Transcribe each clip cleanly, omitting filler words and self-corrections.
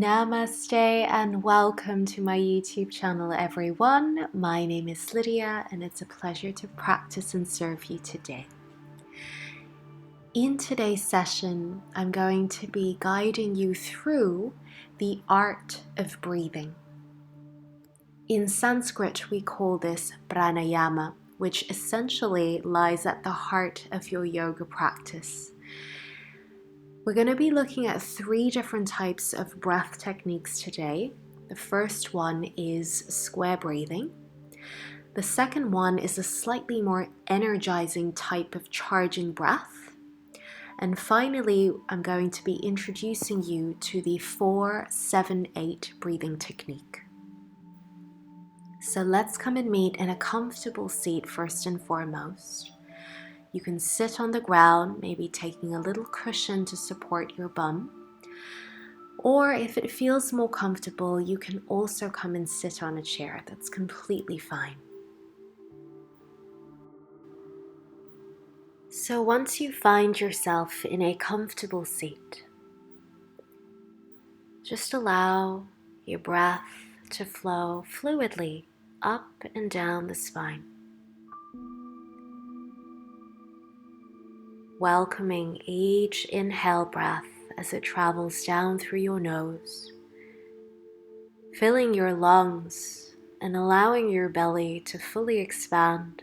Namaste and welcome to my YouTube channel, everyone. My name is Lydia and it's a pleasure to practice and serve you today. In today's session, I'm going to be guiding you through the art of breathing. In Sanskrit, we call this Pranayama, which essentially lies at the heart of your yoga practice. We're going to be looking at 3 different types of breath techniques today. The first one is square breathing. The second one is a slightly more energizing type of charging breath. And finally, I'm going to be introducing you to the 4-7-8 breathing technique. So let's come and meet in a comfortable seat first and foremost. You can sit on the ground, maybe taking a little cushion to support your bum. Or if it feels more comfortable, you can also come and sit on a chair. That's completely fine. So once you find yourself in a comfortable seat, just allow your breath to flow fluidly up and down the spine. Welcoming each inhale breath as it travels down through your nose, filling your lungs and allowing your belly to fully expand.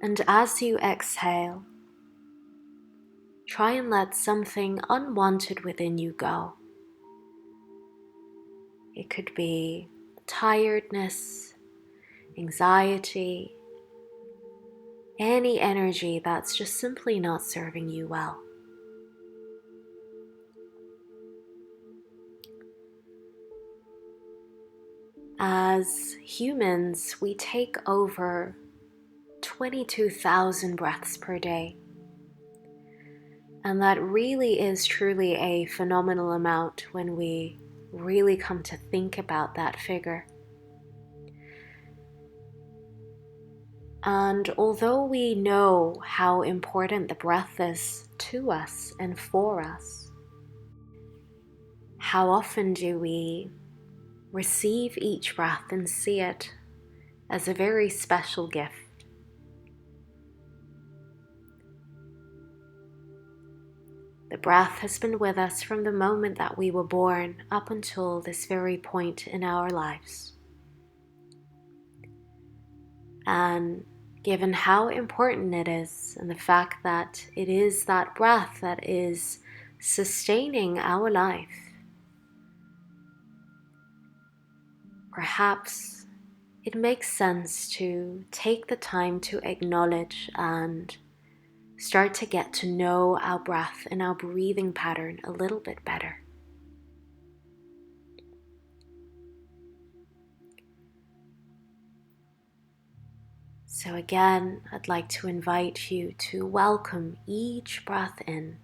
And as you exhale, try and let something unwanted within you go. It could be tiredness, anxiety, any energy that's just simply not serving you well. As humans, we take over 22,000 breaths per day. And that really is truly a phenomenal amount when we really come to think about that figure. And although we know how important the breath is to us and for us, how often do we receive each breath and see it as a very special gift? The breath has been with us from the moment that we were born up until this very point in our lives. And given how important it is and the fact that it is that breath that is sustaining our life, perhaps it makes sense to take the time to acknowledge and start to get to know our breath and our breathing pattern a little bit better. So again, I'd like to invite you to welcome each breath in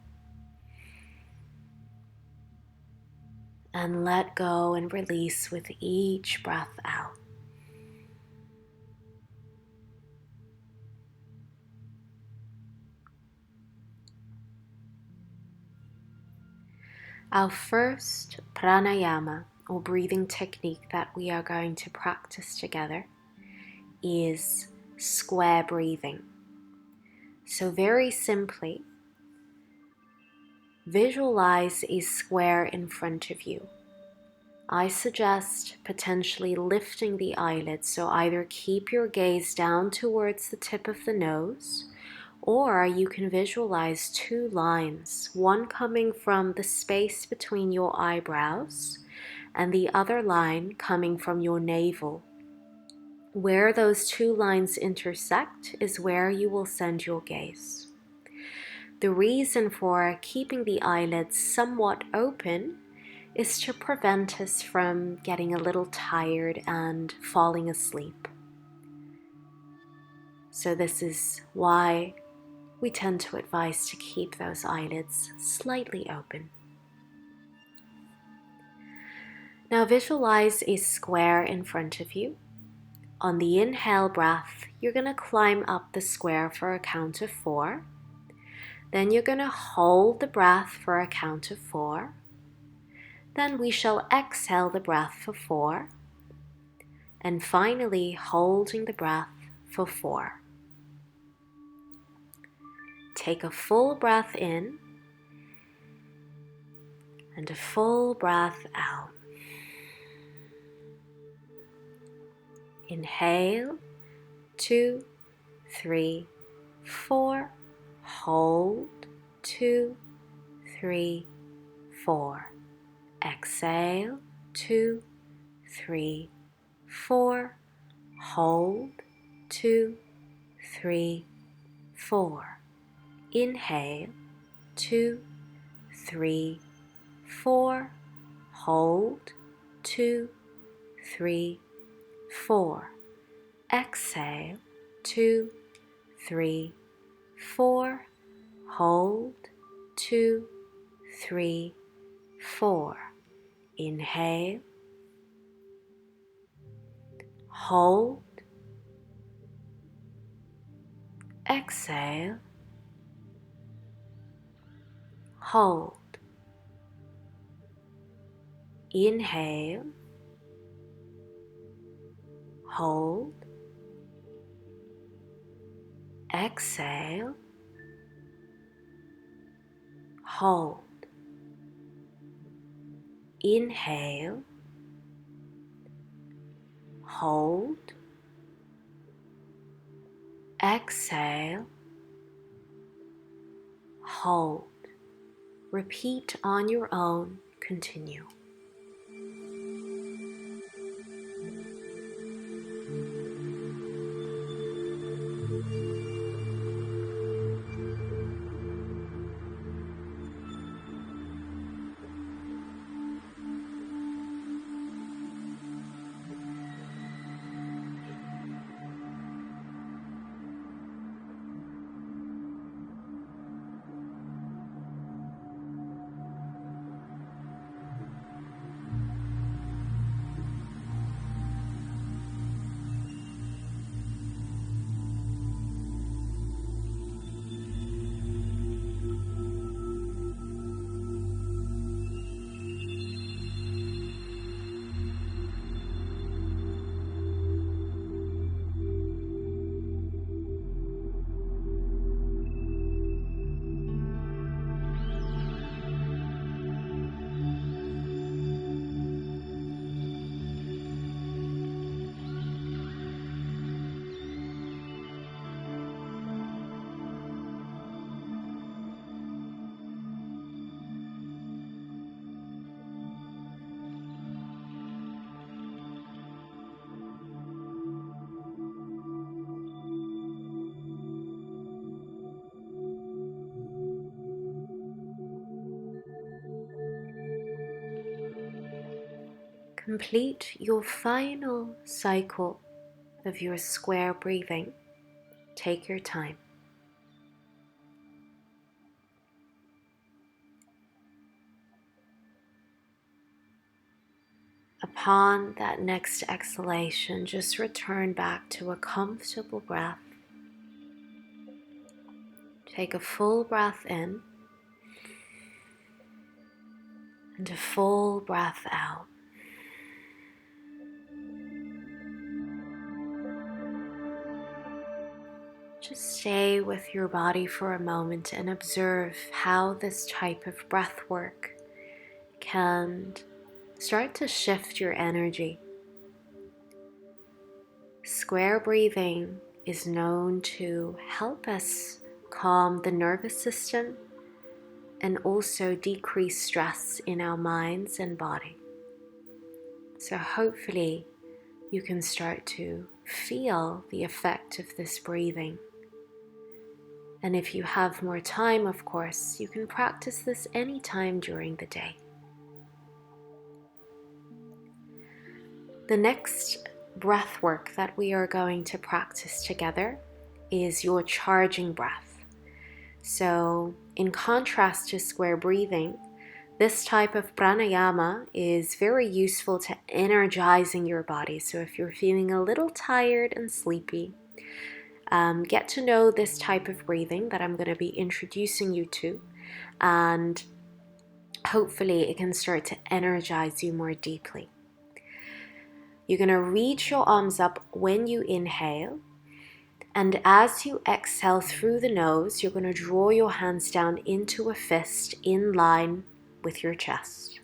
and let go and release with each breath out. Our first pranayama or breathing technique that we are going to practice together is square breathing. So very simply, visualize a square in front of you. I suggest potentially lifting the eyelids, so either keep your gaze down towards the tip of the nose, or you can visualize 2 lines, one coming from the space between your eyebrows and the other line coming from your navel. Where those 2 lines intersect is where you will send your gaze. The reason for keeping the eyelids somewhat open is to prevent us from getting a little tired and falling asleep. So this is why we tend to advise to keep those eyelids slightly open. Now visualize a square in front of you. On the inhale breath, you're going to climb up the square for a count of 4. Then you're going to hold the breath for a count of 4. Then we shall exhale the breath for 4. And finally, holding the breath for 4. Take a full breath in and a full breath out. Inhale, 2, 3, 4. Hold, 2, 3, 4. Exhale, 2, 3, 4. Hold, 2, 3, 4. Inhale, 2, 3, 4. Hold, 2, 3, 4. Exhale, 2, 3, 4. Hold, 2, 3, 4. Inhale, hold, exhale, hold. Inhale, hold, exhale, hold. Inhale, hold, exhale, hold. Repeat on your own. Continue. Complete your final cycle of your square breathing. Take your time. Upon that next exhalation, just return back to a comfortable breath. Take a full breath in and a full breath out. Just stay with your body for a moment and observe how this type of breath work can start to shift your energy. Square breathing is known to help us calm the nervous system and also decrease stress in our minds and body. So hopefully you can start to feel the effect of this breathing. And if you have more time, of course, you can practice this anytime during the day. The next breath work that we are going to practice together is your charging breath. So in contrast to square breathing, this type of pranayama is very useful to energizing your body. So if you're feeling a little tired and sleepy, Get to know this type of breathing that I'm going to be introducing you to, and hopefully it can start to energize you more deeply. You're going to reach your arms up when you inhale, and as you exhale through the nose, you're going to draw your hands down into a fist in line with your chest.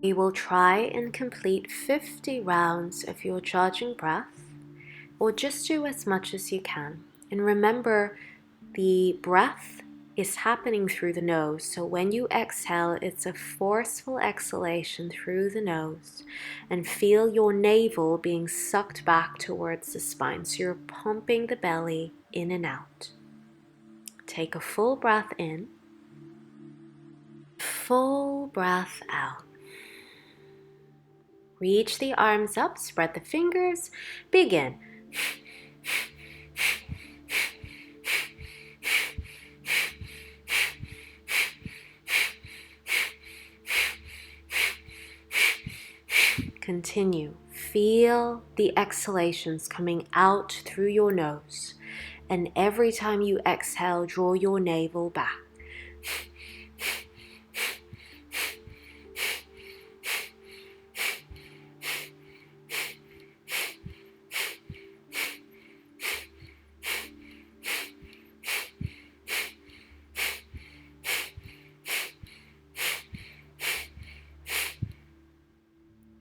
We will try and complete 50 rounds of your charging breath, or just do as much as you can. And remember, the breath is happening through the nose, so when you exhale, it's a forceful exhalation through the nose, and feel your navel being sucked back towards the spine, so you're pumping the belly in and out. Take a full breath in, full breath out. Reach the arms up, spread the fingers, begin. Continue. Feel the exhalations coming out through your nose, and every time you exhale, draw your navel back.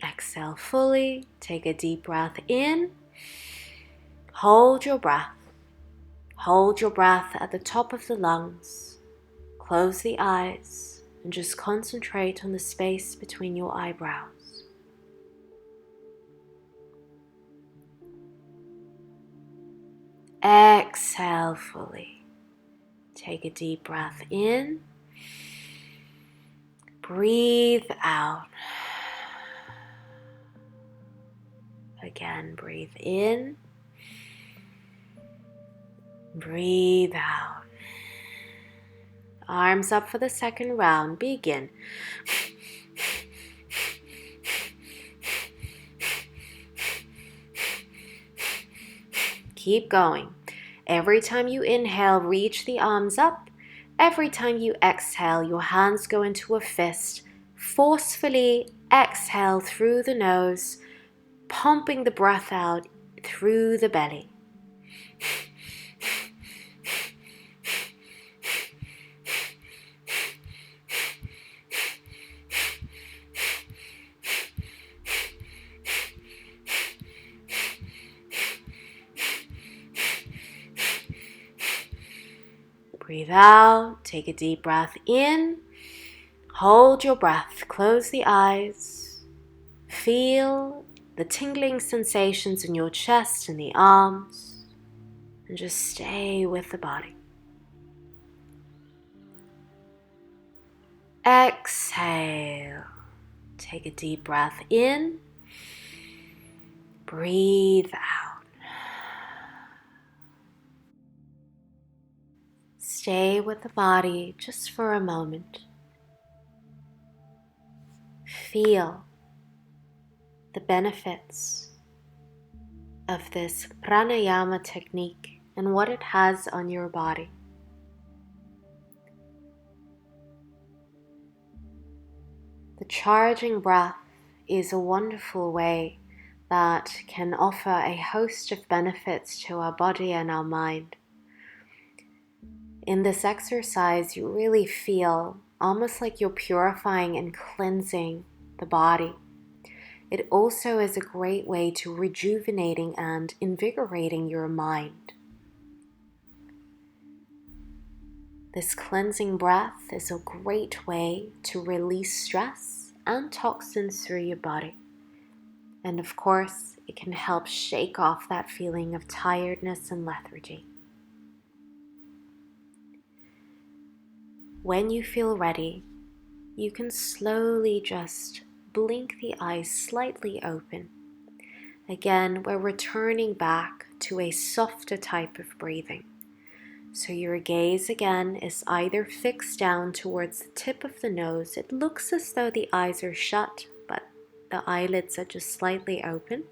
Exhale fully. Take a deep breath in. Hold your breath. Hold your breath at the top of the lungs. Close the eyes and just concentrate on the space between your eyebrows. Exhale fully. Take a deep breath in. Breathe out. Again, breathe in. Breathe out. Arms up for the second round. Begin. Keep going. Every time you inhale, reach the arms up. Every time you exhale, your hands go into a fist. Forcefully exhale through the nose, pumping the breath out through the belly. Breathe out, take a deep breath in, hold your breath, close the eyes, feel the tingling sensations in your chest and the arms, and just stay with the body. Exhale, take a deep breath in, breathe out. Stay with the body just for a moment. Feel the benefits of this pranayama technique and what it has on your body. The charging breath is a wonderful way that can offer a host of benefits to our body and our mind. In this exercise, you really feel almost like you're purifying and cleansing the body. It also is a great way to rejuvenating and invigorating your mind. This cleansing breath is a great way to release stress and toxins through your body. And of course, it can help shake off that feeling of tiredness and lethargy. When you feel ready, you can slowly just blink the eyes slightly open. Again, we're returning back to a softer type of breathing. So your gaze again is either fixed down towards the tip of the nose. It looks as though the eyes are shut, but the eyelids are just slightly open.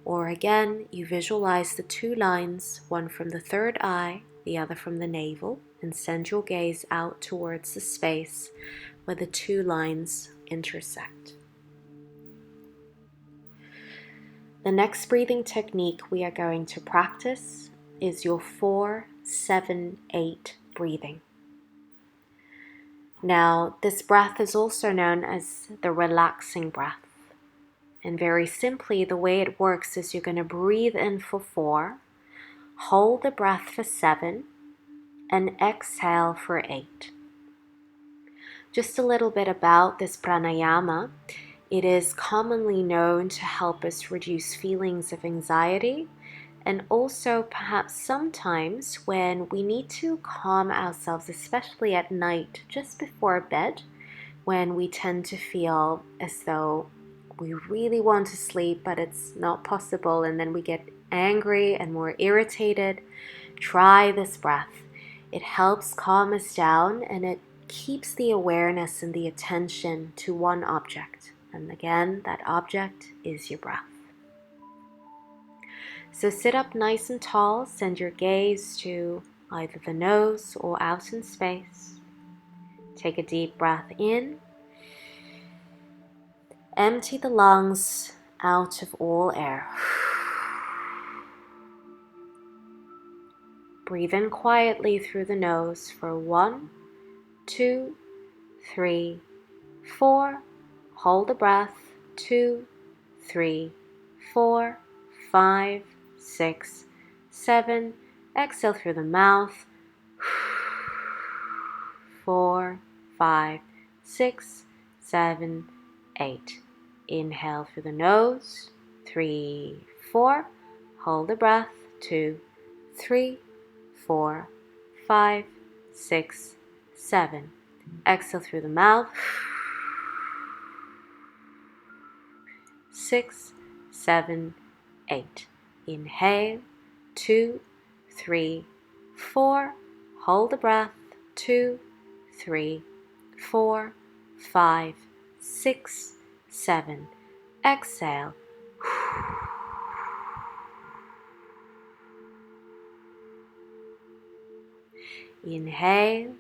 Or again, you visualize the two lines, one from the third eye, the other from the navel, and send your gaze out towards the space where the two lines intersect. The next breathing technique we are going to practice is your 4-7-8 breathing. Now, this breath is also known as the relaxing breath. And very simply, the way it works is you're going to breathe in for 4, hold the breath for 7, and exhale for 8. Just a little bit about this pranayama. It is commonly known to help us reduce feelings of anxiety, and also perhaps sometimes when we need to calm ourselves, especially at night, just before bed, when we tend to feel as though we really want to sleep, but it's not possible, and then we get angry and more irritated. Try this breath. It helps calm us down, and it keeps the awareness and the attention to one object. And again, that object is your breath. So sit up nice and tall, send your gaze to either the nose or out in space. Take a deep breath in. Empty the lungs out of all air. Breathe in quietly through the nose for 1, 2, 3, 4. Hold the breath. 2, 3, 4, 5, 6, 7. Exhale through the mouth. 4, 5, 6, 7, 8. Inhale through the nose. 3, 4. Hold the breath. 2, 3, 4, 5, 6, 7. Exhale through the mouth. 6, 7, 8. Inhale. 2, 3, 4. Hold the breath. 2, 3, 4, 5, 6, 7. Exhale. Inhale.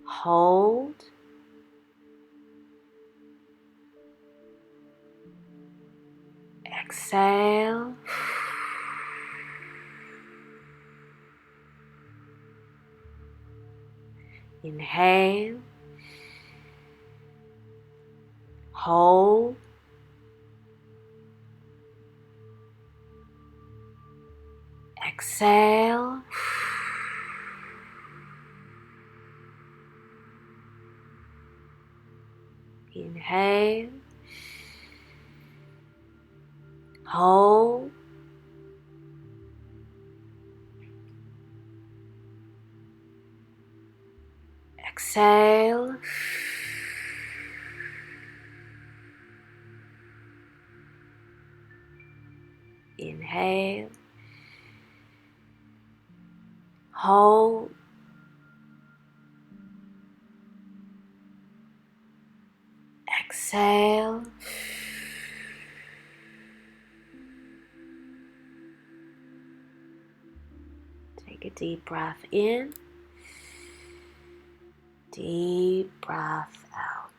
Hold. Exhale. Inhale. Hold. Exhale. Inhale. Hold. Exhale. Inhale. Hold. Exhale. Take a deep breath in. Deep breath out.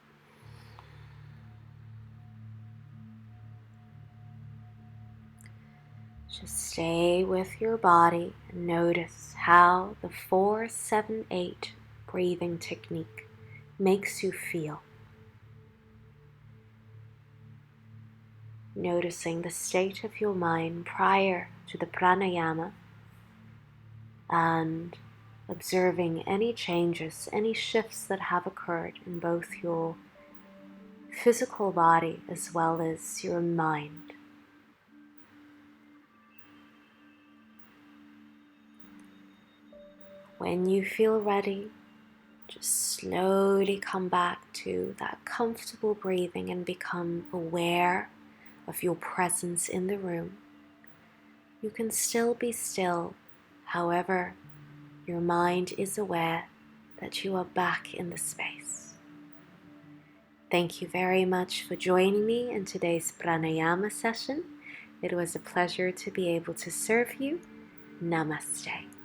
Just stay with your body and notice how the 4-7-8 breathing technique makes you feel. Noticing the state of your mind prior to the pranayama and observing any changes, any shifts that have occurred in both your physical body as well as your mind. When you feel ready, just slowly come back to that comfortable breathing and become aware of your presence in the room. You can still be still, however, your mind is aware that you are back in the space. Thank you very much for joining me in today's pranayama session. It was a pleasure to be able to serve you. Namaste.